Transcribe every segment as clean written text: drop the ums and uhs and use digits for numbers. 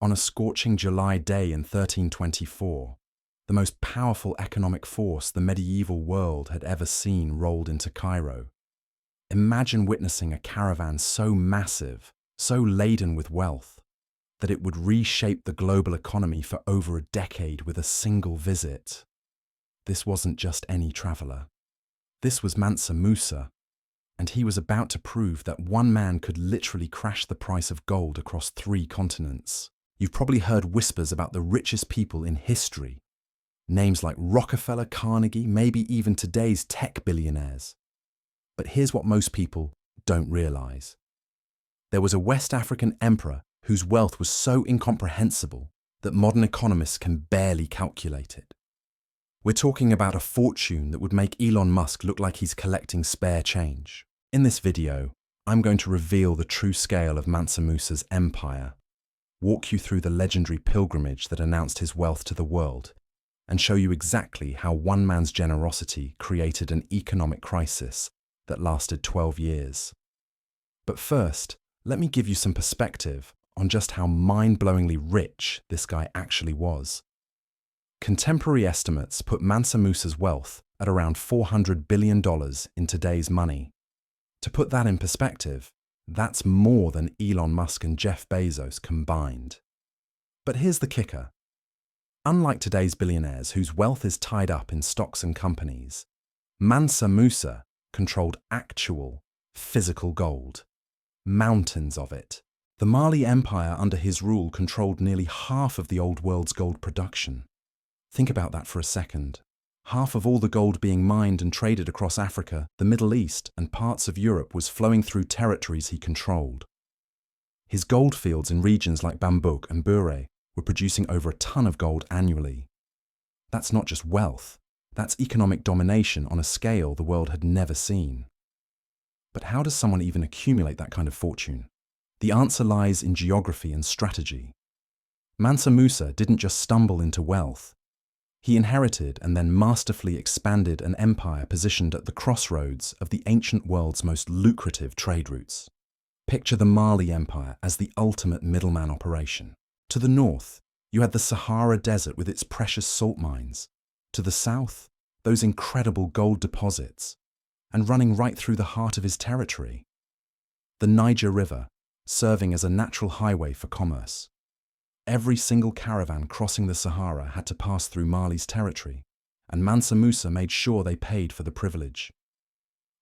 On a scorching July day in 1324, the most powerful economic force the medieval world had ever seen rolled into Cairo. Imagine witnessing a caravan so massive, so laden with wealth, that it would reshape the global economy for over a decade with a single visit. This wasn't just any traveller. This was Mansa Musa, and he was about to prove that one man could literally crash the price of gold across 3 continents. You've probably heard whispers about the richest people in history. Names like Rockefeller, Carnegie, maybe even today's tech billionaires. But here's what most people don't realize. There was a West African emperor whose wealth was so incomprehensible that modern economists can barely calculate it. We're talking about a fortune that would make Elon Musk look like he's collecting spare change. In this video, I'm going to reveal the true scale of Mansa Musa's empire, walk you through the legendary pilgrimage that announced his wealth to the world, and show you exactly how one man's generosity created an economic crisis that lasted 12 years. But first, let me give you some perspective on just how mind-blowingly rich this guy actually was. Contemporary estimates put Mansa Musa's wealth at around $400 billion in today's money. To put that in perspective, that's more than Elon Musk and Jeff Bezos combined. But here's the kicker. Unlike today's billionaires whose wealth is tied up in stocks and companies, Mansa Musa controlled actual, physical gold. Mountains of it. The Mali Empire under his rule controlled nearly half of the old world's gold production. Think about that for a second. Half of all the gold being mined and traded across Africa, the Middle East, and parts of Europe was flowing through territories he controlled. His gold fields in regions like Bambouk and Bure were producing over a ton of gold annually. That's not just wealth, that's economic domination on a scale the world had never seen. But how does someone even accumulate that kind of fortune? The answer lies in geography and strategy. Mansa Musa didn't just stumble into wealth. He inherited and then masterfully expanded an empire positioned at the crossroads of the ancient world's most lucrative trade routes. Picture the Mali Empire as the ultimate middleman operation. To the north, you had the Sahara Desert with its precious salt mines. To the south, those incredible gold deposits. And running right through the heart of his territory, the Niger River, serving as a natural highway for commerce. Every single caravan crossing the Sahara had to pass through Mali's territory, and Mansa Musa made sure they paid for the privilege.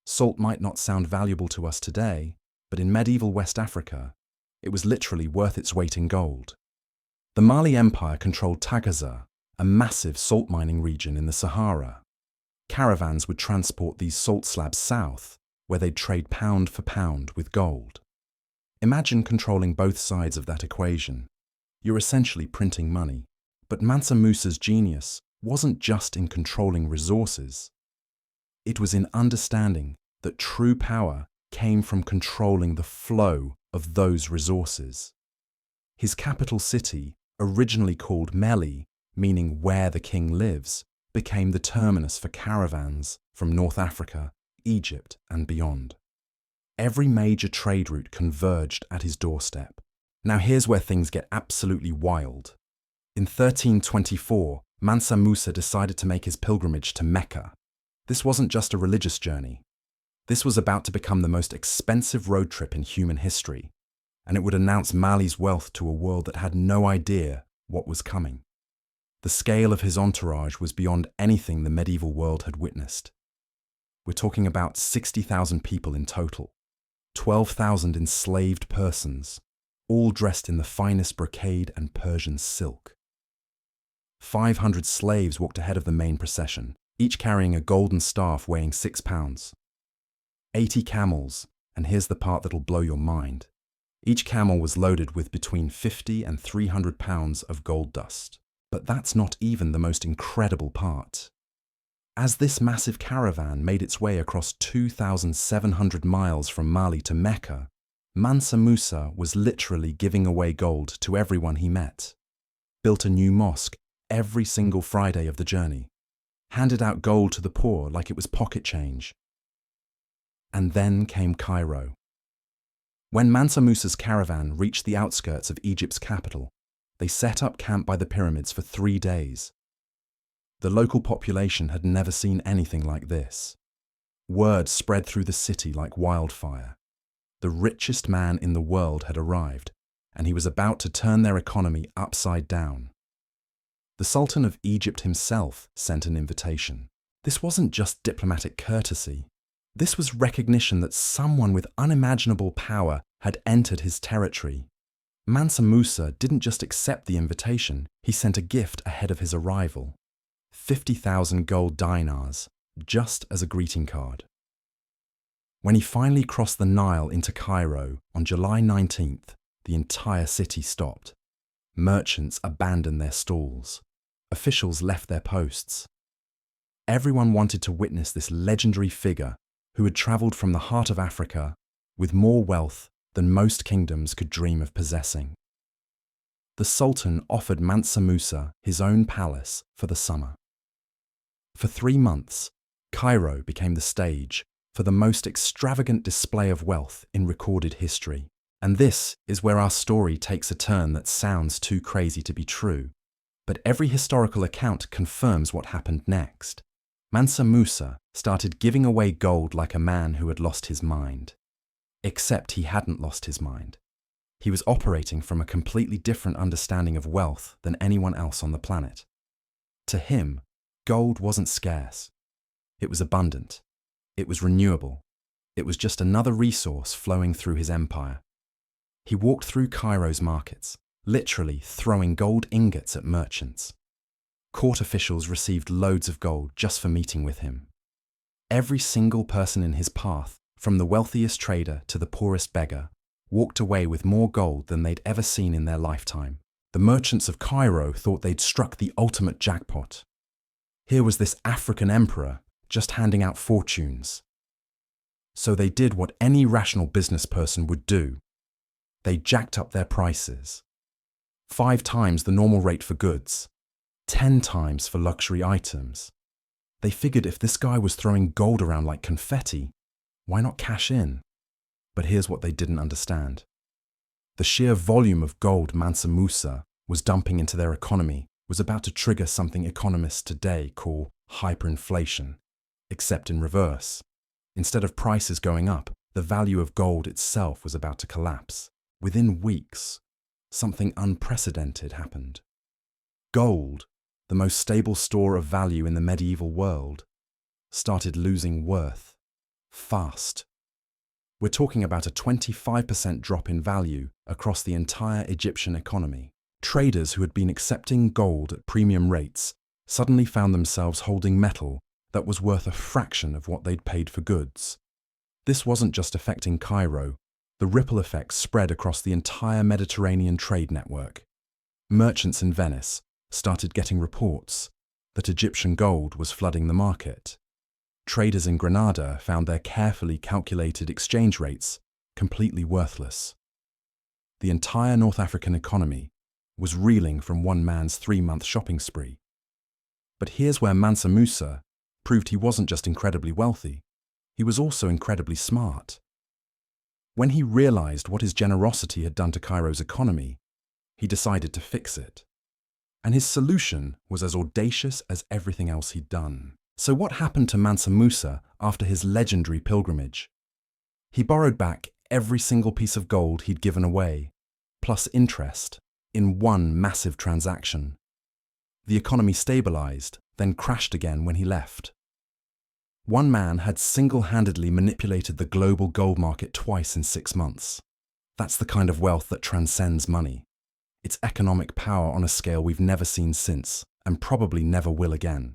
Salt might not sound valuable to us today, but in medieval West Africa, it was literally worth its weight in gold. The Mali Empire controlled Tagaza, a massive salt mining region in the Sahara. Caravans would transport these salt slabs south, where they'd trade pound for pound with gold. Imagine controlling both sides of that equation. You're essentially printing money. But Mansa Musa's genius wasn't just in controlling resources. It was in understanding that true power came from controlling the flow of those resources. His capital city, originally called Meli, meaning where the king lives, became the terminus for caravans from North Africa, Egypt, and beyond. Every major trade route converged at his doorstep. Now here's where things get absolutely wild. In 1324, Mansa Musa decided to make his pilgrimage to Mecca. This wasn't just a religious journey. This was about to become the most expensive road trip in human history, and it would announce Mali's wealth to a world that had no idea what was coming. The scale of his entourage was beyond anything the medieval world had witnessed. We're talking about 60,000 people in total, 12,000 enslaved persons, all dressed in the finest brocade and Persian silk. 500 slaves walked ahead of the main procession, each carrying a golden staff weighing 6 pounds. 80 camels, and here's the part that'll blow your mind. Each camel was loaded with between 50 and 300 pounds of gold dust. But that's not even the most incredible part. As this massive caravan made its way across 2,700 miles from Mali to Mecca, Mansa Musa was literally giving away gold to everyone he met. Built a new mosque every single Friday of the journey. Handed out gold to the poor like it was pocket change. And then came Cairo. When Mansa Musa's caravan reached the outskirts of Egypt's capital, They set up camp by the pyramids for 3 days. The local population had never seen anything like this. Word spread through the city like wildfire. The richest man in the world had arrived, and he was about to turn their economy upside down. The Sultan of Egypt himself sent an invitation. This wasn't just diplomatic courtesy. This was recognition that someone with unimaginable power had entered his territory. Mansa Musa didn't just accept the invitation, he sent a gift ahead of his arrival. 50,000 gold dinars, just as a greeting card. When he finally crossed the Nile into Cairo on July 19th, the entire city stopped. Merchants abandoned their stalls. Officials left their posts. Everyone wanted to witness this legendary figure who had travelled from the heart of Africa with more wealth than most kingdoms could dream of possessing. The Sultan offered Mansa Musa his own palace for the summer. For 3 months, Cairo became the stage for the most extravagant display of wealth in recorded history. And this is where our story takes a turn that sounds too crazy to be true. But every historical account confirms what happened next. Mansa Musa started giving away gold like a man who had lost his mind. Except he hadn't lost his mind. He was operating from a completely different understanding of wealth than anyone else on the planet. To him, gold wasn't scarce. It was abundant. It was renewable. It was just another resource flowing through his empire. He walked through Cairo's markets, literally throwing gold ingots at merchants. Court officials received loads of gold just for meeting with him. Every single person in his path, from the wealthiest trader to the poorest beggar, walked away with more gold than they'd ever seen in their lifetime. The merchants of Cairo thought they'd struck the ultimate jackpot. Here was this African emperor just handing out fortunes. So they did what any rational business person would do. They jacked up their prices. 5 times the normal rate for goods, 10 times for luxury items. They figured if this guy was throwing gold around like confetti, why not cash in? But here's what they didn't understand. The sheer volume of gold Mansa Musa was dumping into their economy was about to trigger something economists today call hyperinflation, except in reverse. Instead of prices going up, the value of gold itself was about to collapse. Within weeks, something unprecedented happened. Gold, the most stable store of value in the medieval world, started losing worth fast. We're talking about a 25% drop in value across the entire Egyptian economy. Traders who had been accepting gold at premium rates suddenly found themselves holding metal that was worth a fraction of what they'd paid for goods. This wasn't just affecting Cairo. The ripple effects spread across the entire Mediterranean trade network. Merchants in Venice started getting reports that Egyptian gold was flooding the market. Traders in Granada found their carefully calculated exchange rates completely worthless. The entire North African economy was reeling from one man's 3-month shopping spree. But here's where Mansa Musa proved he wasn't just incredibly wealthy, he was also incredibly smart. When he realized what his generosity had done to Cairo's economy, he decided to fix it. And his solution was as audacious as everything else he'd done. So what happened to Mansa Musa after his legendary pilgrimage? He borrowed back every single piece of gold he'd given away, plus interest, in one massive transaction. The economy stabilized, then crashed again when he left. One man had single-handedly manipulated the global gold market twice in 6 months. That's the kind of wealth that transcends money. It's economic power on a scale we've never seen since, and probably never will again.